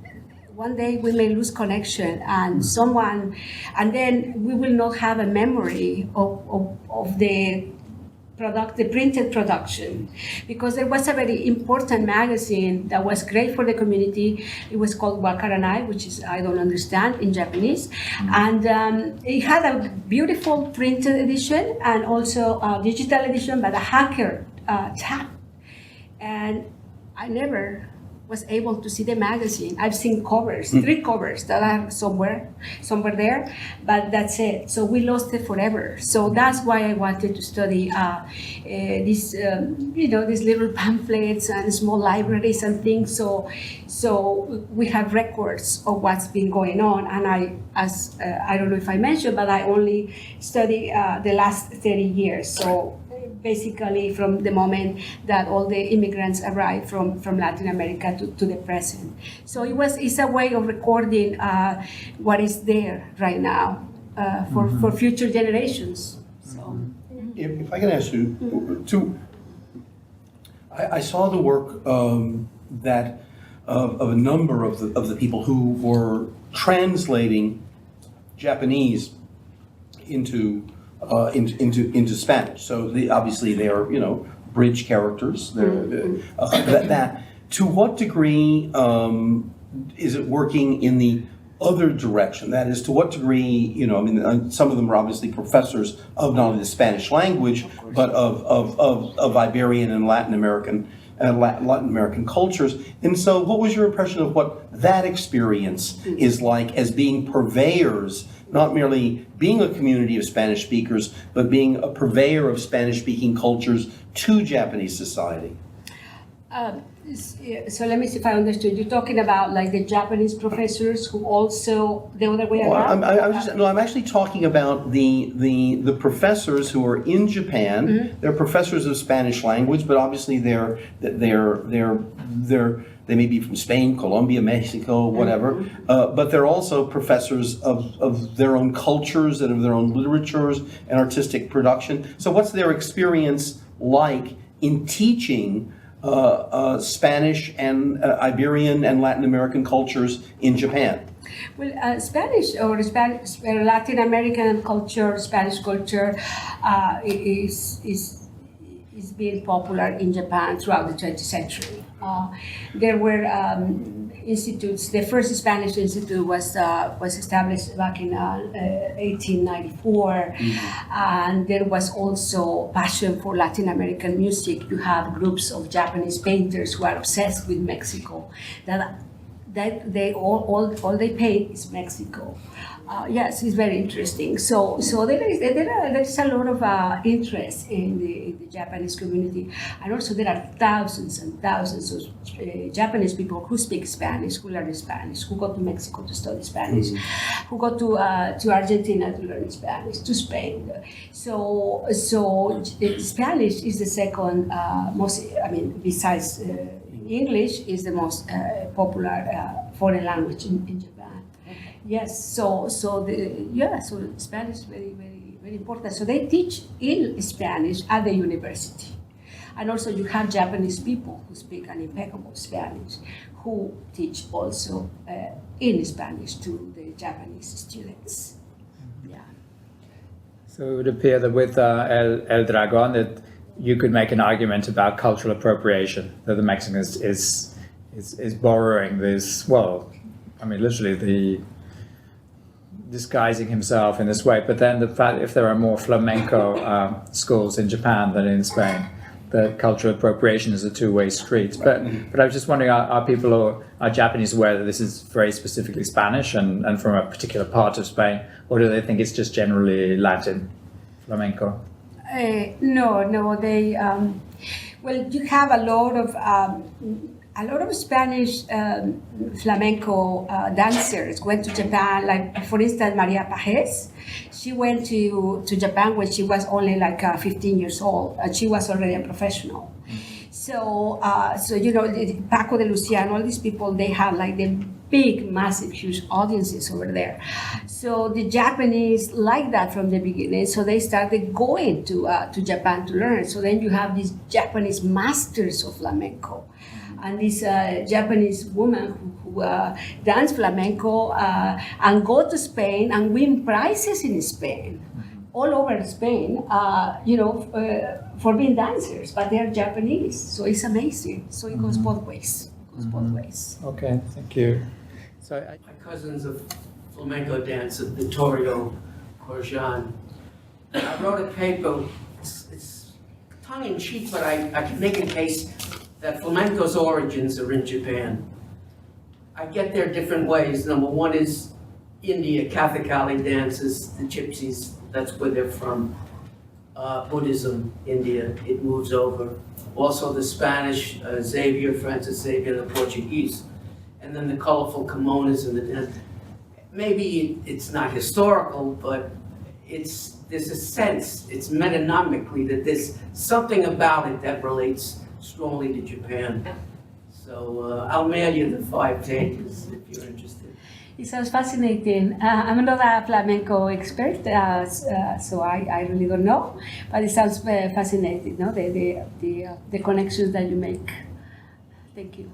one day we may lose connection and then we will not have a memory of the printed production, because there was a very important magazine that was great for the community. It was called Wakaranai, which is I don't understand in Japanese, and it had a beautiful printed edition and also a digital edition, but a hacker tab. and I never was able to see the magazine. I've seen covers, 3 covers that are somewhere there, but that's it. So we lost it forever. So that's why I wanted to study these little pamphlets and small libraries and things. So we have records of what's been going on. And I don't know if I mentioned, but I only study the last 30 years. So basically from the moment that all the immigrants arrived from Latin America to the present. So it's a way of recording what is there right now for future generations. So. If I can ask you, I saw the work of a number of the people who were translating Japanese into Spanish. So obviously they are, bridge characters. To what degree is it working in the other direction? That is, to what degree, some of them are obviously professors of not only the Spanish language, but of Iberian and Latin American cultures. And so what was your impression of what that experience is like as being purveyors, not merely being a community of Spanish speakers, but being a purveyor of Spanish-speaking cultures to Japanese society? So let me see if I understood. You're talking about like the Japanese professors who also the other way around? I'm actually talking about the professors who are in Japan. Mm-hmm. They're professors of Spanish language, but obviously they may be from Spain, Colombia, Mexico, whatever, but they're also professors of their own cultures and of their own literatures and artistic production. So what's their experience like in teaching Spanish and Iberian and Latin American cultures in Japan? Well, Spanish or Latin American culture, Spanish culture is being popular in Japan throughout the 20th century. There were institutes. The first Spanish institute was established back in 1894, and there was also passion for Latin American music. You have groups of Japanese painters who are obsessed with Mexico. That they all they paint is Mexico. Yes, it's very interesting. So there's a lot of interest in the Japanese community, and also there are thousands and thousands of Japanese people who speak Spanish, who learn Spanish, who go to Mexico to study Spanish, who go to Argentina to learn Spanish, to Spain. So Spanish is the second most. Besides English, is the most popular foreign language in Japan. Yes, so Spanish is very, very, very important. So they teach in Spanish at the university. And also you have Japanese people who speak an impeccable Spanish, who teach also in Spanish to the Japanese students. Yeah. So it would appear that with Ldrago that you could make an argument about cultural appropriation, that the Mexican is borrowing this, literally disguising himself in this way. But then the fact, if there are more flamenco schools in Japan than in Spain, the cultural appropriation is a two-way street. But I was just wondering, are Japanese aware that this is very specifically Spanish and from a particular part of Spain, or do they think it's just generally Latin flamenco? No, they. You have a lot of Spanish flamenco dancers went to Japan. Like for instance, Maria Pajes, she went to Japan when she was only 15 years old, and she was already a professional. So Paco de Luciano, all these people, they have the big, massive, huge audiences over there. So the Japanese like that from the beginning. So they started going to Japan to learn. So then you have these Japanese masters of flamenco. And this Japanese woman who dance flamenco and go to Spain and win prizes in Spain, all over Spain, for being dancers, but they're Japanese. So it's amazing. So it goes both ways. Okay, thank you. So my cousins of flamenco dance, Vittorio Corjan. I wrote a paper. It's tongue in cheek, but I can make a case that flamenco's origins are in Japan. I get there different ways. Number one is India, Kathakali dances, the gypsies, that's where they're from. Buddhism, India, it moves over. Also the Spanish, Francis Xavier, the Portuguese. And then the colorful kimonos and the dance. Maybe it's not historical, but there's a sense, it's metonomically that there's something about it that relates strongly to Japan. So I'll mail you the 5 pages if you're interested. It sounds fascinating. I'm not a flamenco expert, so I really don't know, but it sounds fascinating, no? The connections that you make. Thank you.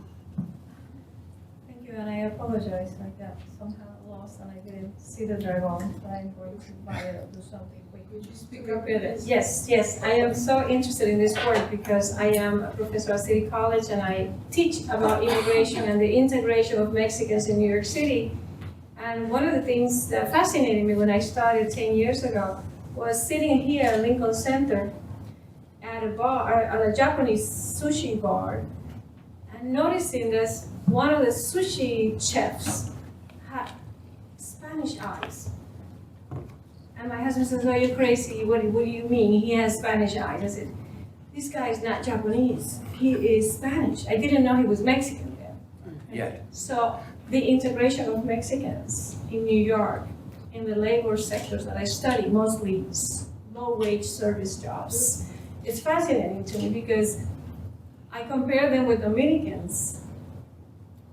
Thank you, and I apologize, I got somehow lost and I didn't see the dragon, but I'm going to buy it or do something quick. Could you speak To up? repeat it. Yes, I am so interested in this work because I am a professor at City College and I teach about immigration and the integration of Mexicans in New York City. And one of the things that fascinated me when I started 10 years ago was sitting here at Lincoln Center at a bar, at a Japanese sushi bar, and noticing that one of the sushi chefs had Spanish eyes. And my husband says, "Oh, you're crazy, what do you mean? He has Spanish eyes." I said, "This guy is not Japanese, he is Spanish. I didn't know he was Mexican then." Yeah. So the integration of Mexicans in New York in the labor sectors that I study, mostly low-wage service jobs, it's fascinating to me because I compare them with Dominicans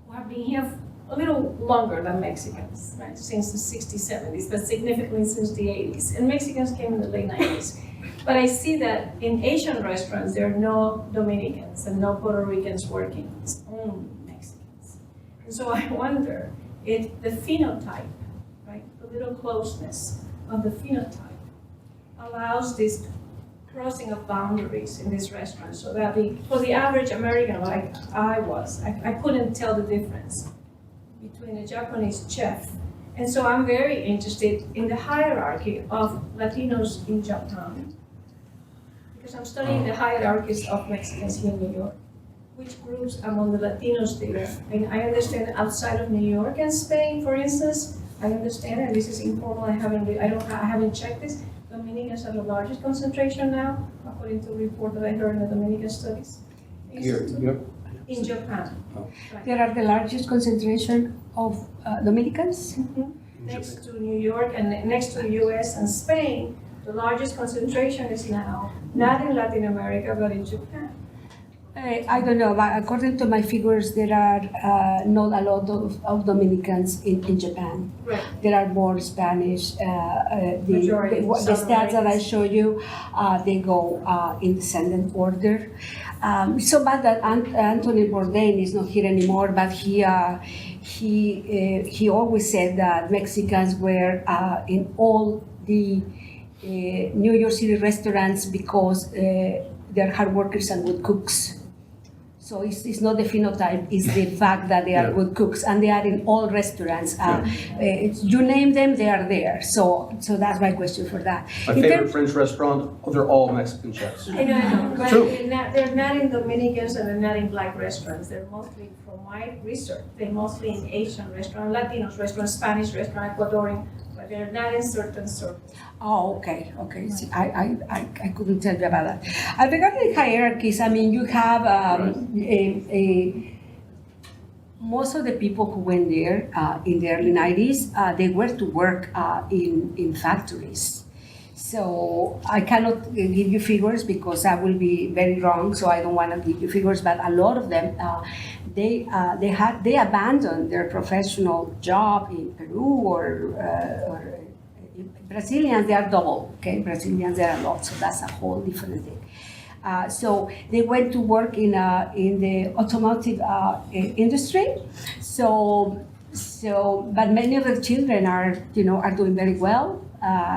who have been here a little longer than Mexicans, right, since the 60s, 70s, but significantly since the 80s. And Mexicans came in the late 90s. But I see that in Asian restaurants, there are no Dominicans and no Puerto Ricans working. It's only Mexicans. And so I wonder if the phenotype, right, the little closeness of the phenotype allows this crossing of boundaries in this restaurant so that for the average American like I was, I couldn't tell the difference between a Japanese chef. And so I'm very interested in the hierarchy of Latinos in Japan, because I'm studying the hierarchies of Mexicans here in New York. Which groups among the Latinos there? And I understand outside of New York and Spain, for instance, I understand, and this is informal, I haven't checked this, Dominicans are the largest concentration now, according to a report that I heard in the Dominican Studies. In Japan. Right. There are the largest concentration of Dominicans. Next to New York and next to the US and Spain, the largest concentration is now not in Latin America, but in Japan. I don't know, but according to my figures, there are not a lot of Dominicans in Japan. Right. There are more Spanish. The stats that I show you, they go in descendant order. So bad that Anthony Bourdain is not here anymore, but he always said that Mexicans were in all the New York City restaurants because they're hard workers and good cooks. So it's not the phenotype, it's the fact that they are good cooks, and they are in all restaurants. You name them, they are there. So that's my question for that. My favorite French restaurant, they're all Mexican chefs. I know, but they're not in Dominicans and they're not in Black restaurants. They're mostly, from my research, they're mostly in Asian restaurants, Latinos restaurants, Spanish restaurants, Ecuadorian, but they're not in certain circles. Oh, okay. See, I couldn't tell you about that. Regarding hierarchies, I mean, you have most of the people who went there in the early 90s, they were to work in factories. So I cannot give you figures because I will be very wrong, so I don't want to give you figures, but a lot of them, they abandoned their professional job in Peru or Brazilians, they are double, okay? Brazilians, they are a lot, so that's a whole different thing. So they went to work in the automotive industry. But many of the children are doing very well.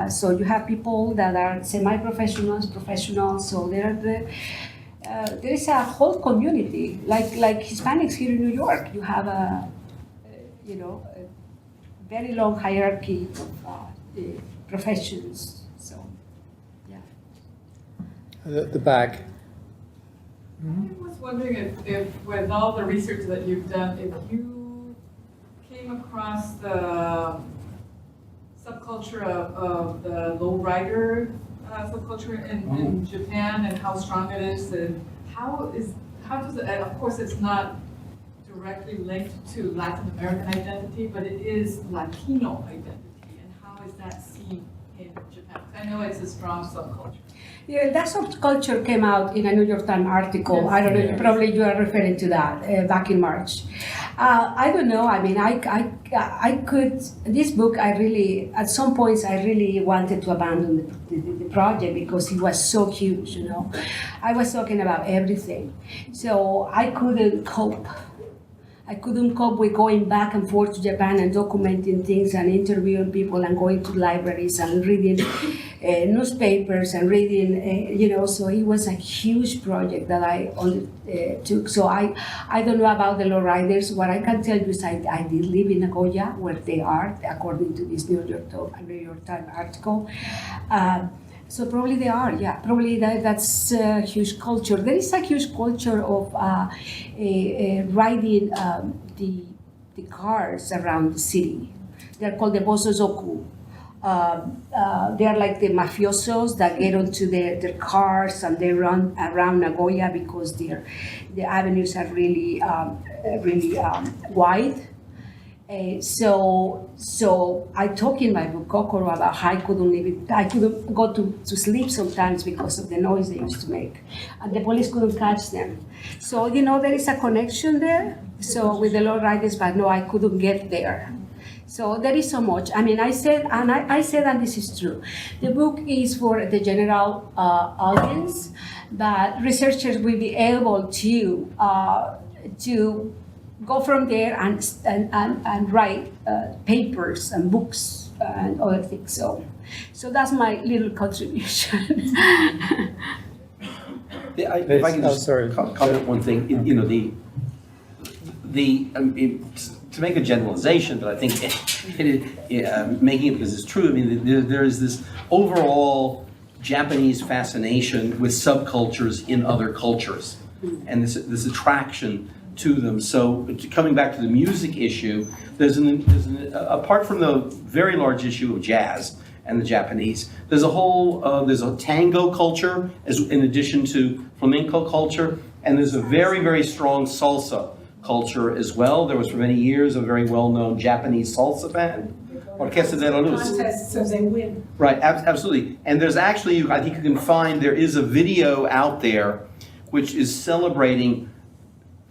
So you have people that are semi-professionals, professionals. So there is a whole community, like Hispanics here in New York. You have a very long hierarchy of professions. So, yeah. The back. It was wondering if with all the research that you've done, if you came across the subculture of the lowrider subculture in Japan and how strong it is, and how does it, and of course it's not directly linked to Latin American identity, but it is Latino identity, and how is that seen in Japan? I know it's a strong subculture. Yeah, that subculture came out in a New York Times article. Yes. I don't know, probably you are referring to that back in March. I don't know. I mean, I could, this book, I really, at some points, I really wanted to abandon the project because it was so huge, you know. I was talking about everything. So I couldn't cope. I couldn't cope with going back and forth to Japan and documenting things and interviewing people and going to libraries and reading newspapers and reading, you know, so it was a huge project that I undertook. So I don't know about the lowriders. What I can tell you is I did live in Nagoya, where they are, according to this New York Times article. So probably they are, yeah. Probably that's a huge culture. There is a huge culture of riding the cars around the city. They're called the bosozoku. They are like the mafiosos that get onto their cars and they run around Nagoya because the avenues are really wide. So I talk in my book, Kokoro, about how I couldn't go to sleep sometimes because of the noise they used to make. And the police couldn't catch them. So, you know, there is a connection there. So with the lowriders, but no, I couldn't get there. So there is so much. I mean, I said, and this is true, the book is for the general audience, but researchers will be able to go from there and write papers and books and other things. So that's my little contribution. If I can just comment one thing, you know, to make a generalization, but I think making it because it's true. I mean, there is this overall Japanese fascination with subcultures in other cultures, and this attraction to them. So coming back to the music issue, there's apart from the very large issue of jazz and the Japanese, there's a tango culture in addition to flamenco culture, and there's a very, very strong salsa culture as well. There was for many years a very well-known Japanese salsa band, Orquesta de la Luz. Contests, so they win. Right, absolutely. And there's actually, I think you can find, there is a video out there which is celebrating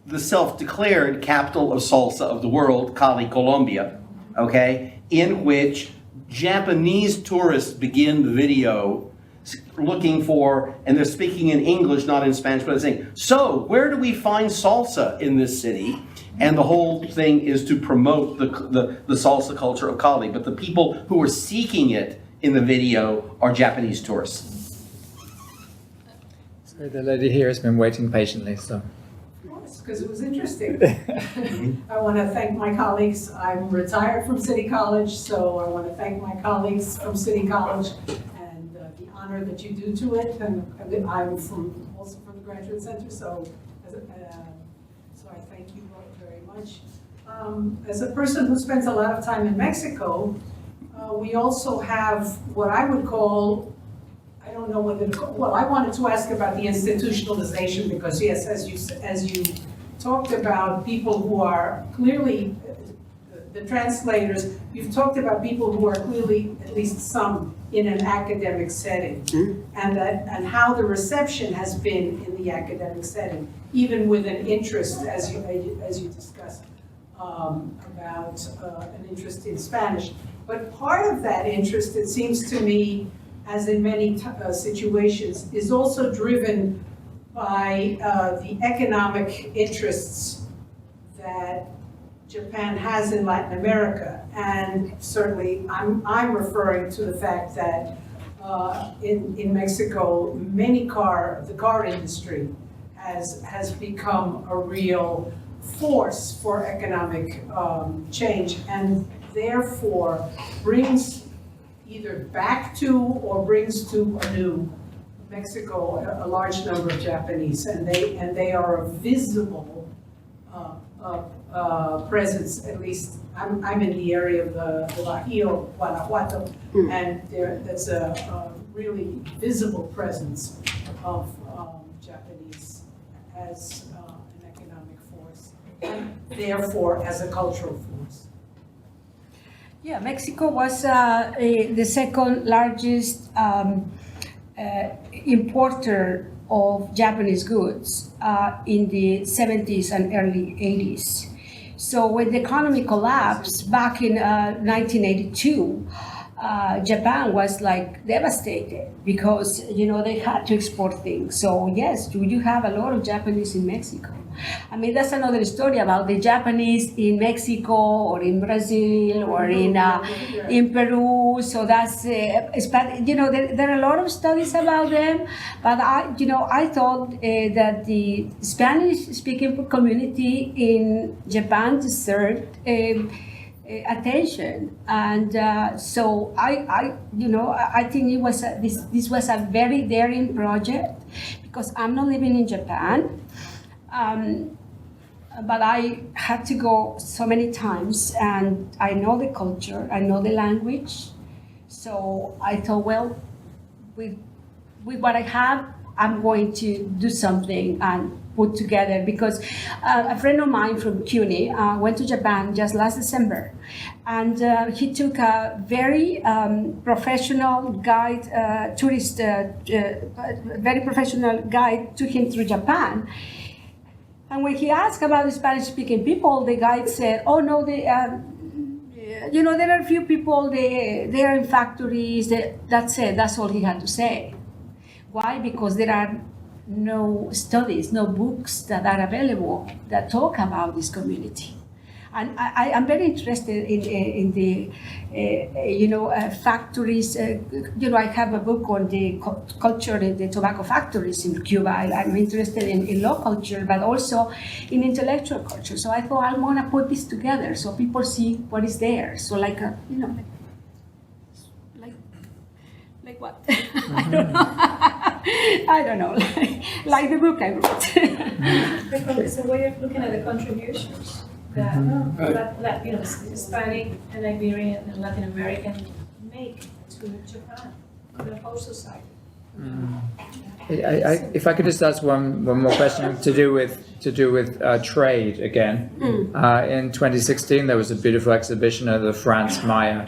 the self-declared capital of salsa of the world, Cali, Colombia, okay, in which Japanese tourists begin the video looking for, and they're speaking in English, not in Spanish, but they're saying, so where do we find salsa in this city? And the whole thing is to promote the salsa culture of Cali, but the people who are seeking it in the video are Japanese tourists. Sorry, the lady here has been waiting patiently, so. Because it was interesting. I want to thank my colleagues. I'm retired from City College, so I want to thank my colleagues from City College and the honor that you do to it. And I'm also from the Graduate Center, so I thank you both very much. As a person who spends a lot of time in Mexico, we also have what I would call, I don't know whether to, well, I wanted to ask about the institutionalization because yes, as you talked about people who are clearly, the translators, you've talked about people who are clearly, at least some, in an academic setting, and how the reception has been in the academic setting, even with an interest, as you discussed, about an interest in Spanish. But part of that interest, it seems to me, as in many situations, is also driven by the economic interests that Japan has in Latin America. And certainly I'm referring to the fact that in Mexico, the car industry has become a real force for economic change, and therefore brings either back to or brings to a new Mexico a large number of Japanese, and they are a visible presence. At least I'm in the area of the Bajío, Guanajuato, and there's a really visible presence of Japanese as an economic force, and therefore as a cultural force. Yeah, Mexico was the second largest importer of Japanese goods in the 70s and early 80s. So when the economy collapsed back in 1982, Japan was like devastated because, you know, they had to export things. So yes, you have a lot of Japanese in Mexico. I mean, that's another story about the Japanese in Mexico or in Brazil or in Peru. So that's, you know, there are a lot of studies about them. But I thought that the Spanish-speaking community in Japan deserved attention, and so I think it was this was a very daring project because I'm not living in Japan. But I had to go so many times, and I know the culture, I know the language. So I thought, well, with what I have, I'm going to do something and put together, because a friend of mine from CUNY went to Japan just last December, and he took a very professional guide, very professional guide took him through Japan. And when he asked about the Spanish-speaking people, the guide said, "Oh no, there are a few people. They are in factories. That's it. That's all he had to say." Why? Because there are no studies, no books that are available that talk about this community. And I'm very interested in the factories. I have a book on the culture in the tobacco factories in Cuba. I'm interested in law culture, but also in intellectual culture. So I thought I want to put this together so people see what is there. So like what? I don't know. Like the book I wrote. It's a way of looking at the contributions that Hispanic and Iberian and Latin American make to Japan, to the whole society. If I could just ask one more question to do with trade again. In 2016, there was a beautiful exhibition at the Franz Mayer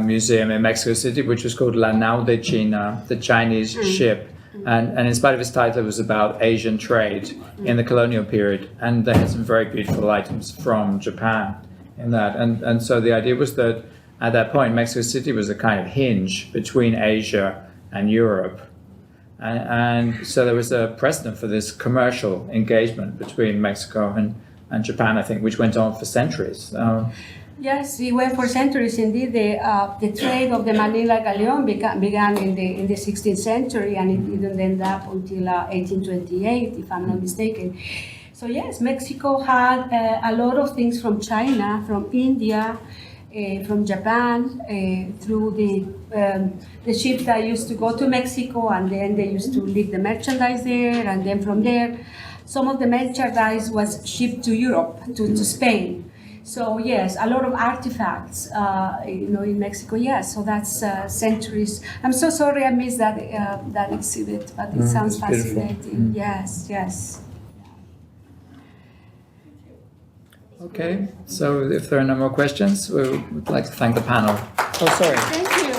Museum in Mexico City, which was called La Nao de China, the Chinese ship. And in spite of its title, it was about Asian trade in the colonial period. And they had some very beautiful items from Japan in that. And so the idea was that at that point, Mexico City was a kind of hinge between Asia and Europe. And so there was a precedent for this commercial engagement between Mexico and Japan, I think, which went on for centuries. Yes, it went for centuries. Indeed, the trade of the Manila galleon began in the 16th century, and it didn't end up until 1828, if I'm not mistaken. So yes, Mexico had a lot of things from China, from India, from Japan, through the ships that used to go to Mexico, and then they used to leave the merchandise there, and then from there, some of the merchandise was shipped to Europe, to Spain. So yes, a lot of artifacts, in Mexico. Yes, so that's centuries. I'm so sorry I missed that exhibit, but it sounds fascinating. Yes. Okay, so if there are no more questions, we would like to thank the panel. Oh, sorry. Thank you.